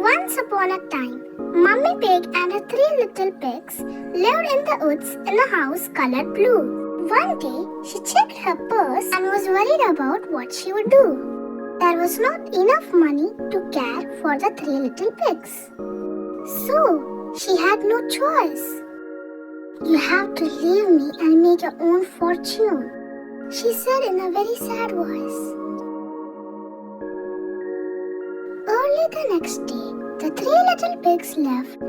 Once upon a time, Mummy Pig and her three little pigs lived in the woods in a house colored blue. One day, she checked her purse and was worried about what she would do. There was not enough money to care for the three little pigs. So, she had no choice. "You have to leave me and make your own fortune," she said in a very sad voice. Early the next day, the three little pigs left,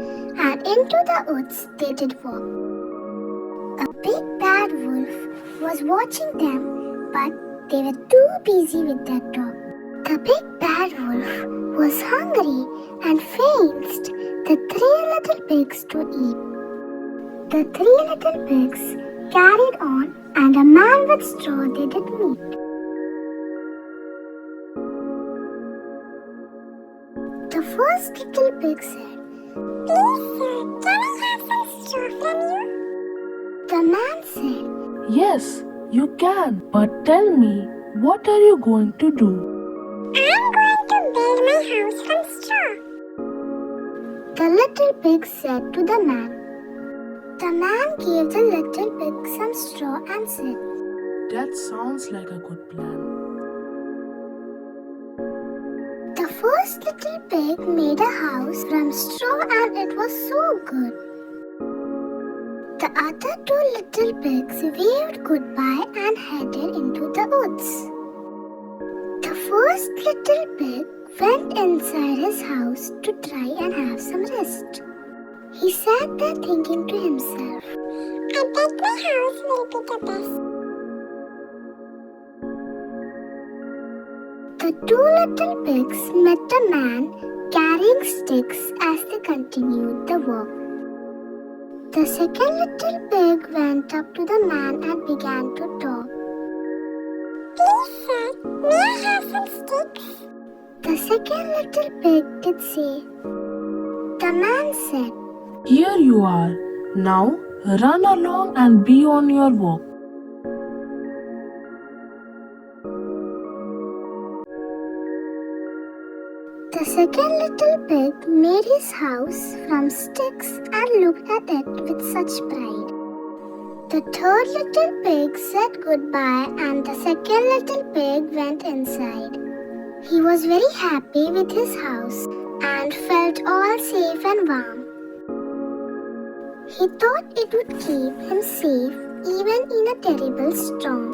and into the woods they did walk. A big bad wolf was watching them, but they were too busy with their talk. The big bad wolf was hungry and faced the three little pigs to eat. The three little pigs carried on, and a man with straw they did meet. The first little pig said, "Please, sir, can I have some straw from you?" The man said, Yes, you can. But tell me, what are you going to do? "I'm going to build my house from straw." The little pig said to the man. The man gave the little pig some straw and said, That sounds like a good plan. The first little pig made a house from straw and it was so good. The other two little pigs waved goodbye and headed into the woods. The first little pig went inside his house to try and have some rest. He sat there thinking to himself, "I bet my house will be the best." The two little pigs met a man carrying sticks as they continued the walk. The second little pig went up to the man and began to talk. "Please, sir, may I have some sticks?" The second little pig did say. The man said, Here you are. Now run along and be on your walk. The second little pig made his house from sticks and looked at it with such pride. The third little pig said goodbye and the second little pig went inside. He was very happy with his house and felt all safe and warm. He thought it would keep him safe even in a terrible storm.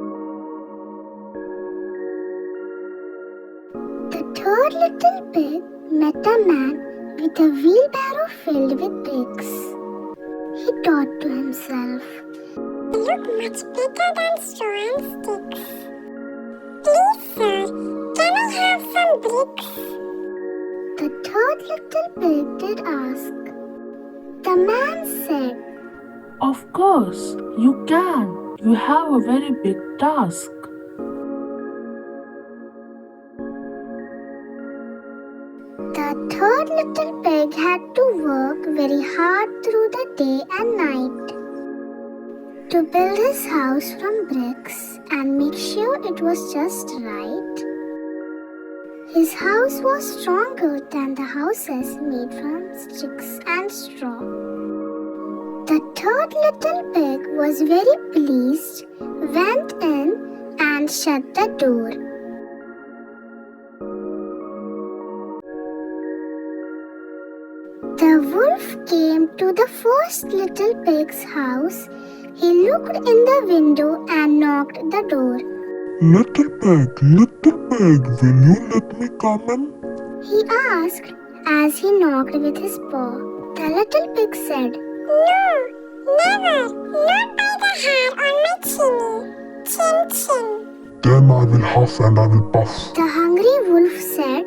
The third little pig met a man with a wheelbarrow filled with bricks. He thought to himself, "They look much better than straw and sticks. Please, sir, can I have some bricks?" The third little pig did ask. The man said, Of course, you can. You have a very big task. The third little pig had to work very hard through the day and night to build his house from bricks and make sure it was just right. His house was stronger than the houses made from sticks and straw. The third little pig was very pleased, went in and shut the door. The wolf came to the first little pig's house. He looked in the window and knocked the door. Little pig, will you let me come in?" He asked as he knocked with his paw. The little pig said, "No, never, not by the hair on my chinny. Chin, chin." "Then I will huff and I will puff The hungry wolf said,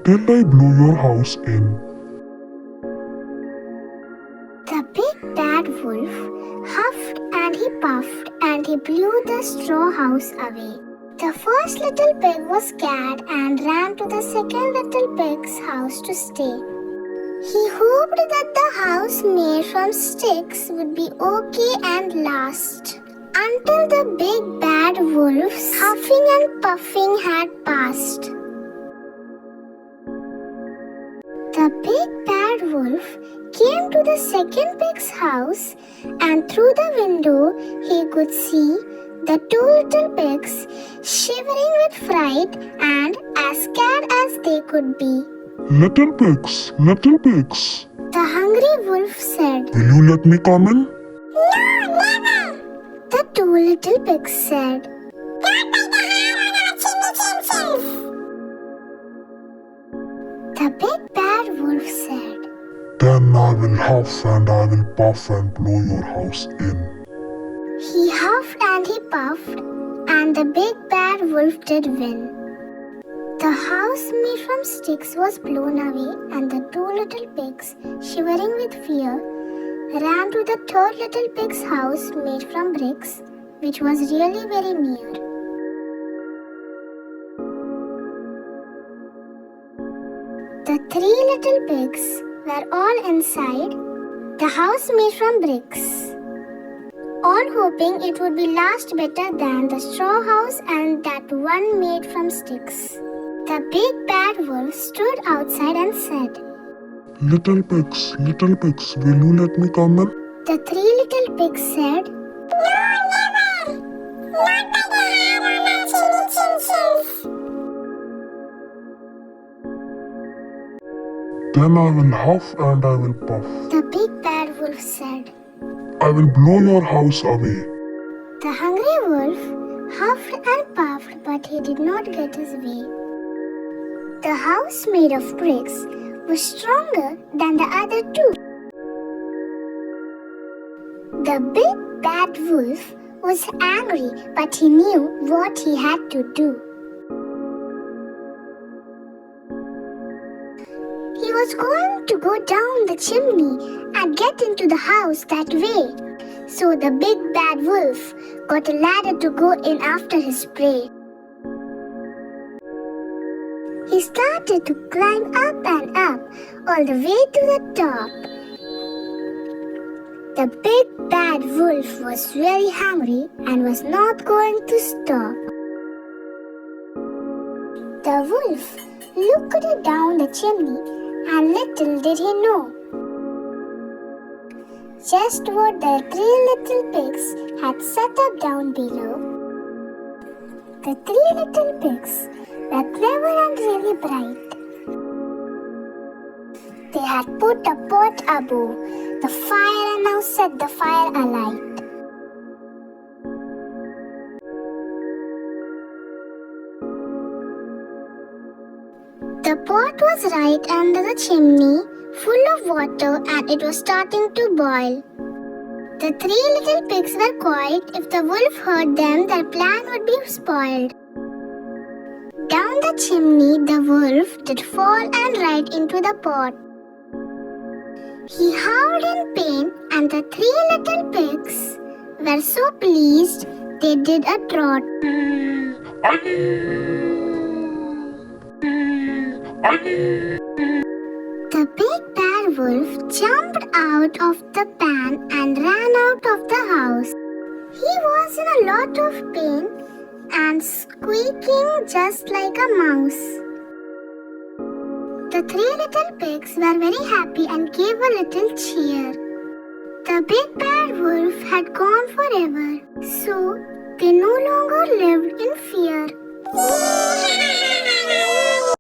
till I blow your house in." The big bad wolf huffed and he puffed and he blew the straw house away. The first little pig was scared and ran to the second little pig's house to stay. He hoped that the house made from sticks would be okay and last until the big bad wolf's huffing and puffing had passed. The big bad wolf came to the second pig's house, and through the window he could see the two little pigs shivering with fright and as scared as they could be. Little pigs, The hungry wolf said, will you let me come in? "No, never!" The two little pigs said, "Not by the hair on our chinny-chin-chins!" The big bad wolf said, Then I will huff and I will puff and blow your house in. He huffed and he puffed, and the big bad wolf did win. The house made from sticks was blown away, and the two little pigs, shivering with fear, ran to the third little pig's house made from bricks, which was really very near. The three little pigs were all inside the house made from bricks, all hoping it would be last better than the straw house and that one made from sticks. The big bad wolf stood outside and said, Little pigs, will you let me come in? The three little pigs said, "No, never! Not by the hair on our chinny-chin-chins!" Then I will huff and I will puff. The big bad wolf said. I will blow your house away. The hungry wolf huffed and puffed, but he did not get his way. The house made of bricks was stronger than the other two. The big bad wolf was angry, but he knew what he had to do. He was going to go down the chimney and get into the house that way. So the big bad wolf got a ladder to go in after his prey. He started to climb up and up all the way to the top. The big bad wolf was very hungry and was not going to stop. The wolf looked down the chimney, and little did he know just what the three little pigs had set up down below. The three little pigs were clever and really bright. They had put a pot above the fire and now set the fire alight. The pot was right under the chimney, full of water, and it was starting to boil. The three little pigs were quiet. If the wolf heard them, their plan would be spoiled. Down the chimney, the wolf did fall and right into the pot. He howled in pain, and the three little pigs were so pleased they did a trot. The big bad wolf jumped out of the pan and ran out of the house. He was in a lot of pain and squeaking just like a mouse. The three little pigs were very happy and gave a little cheer. The big bad wolf had gone forever, so they no longer lived in fear.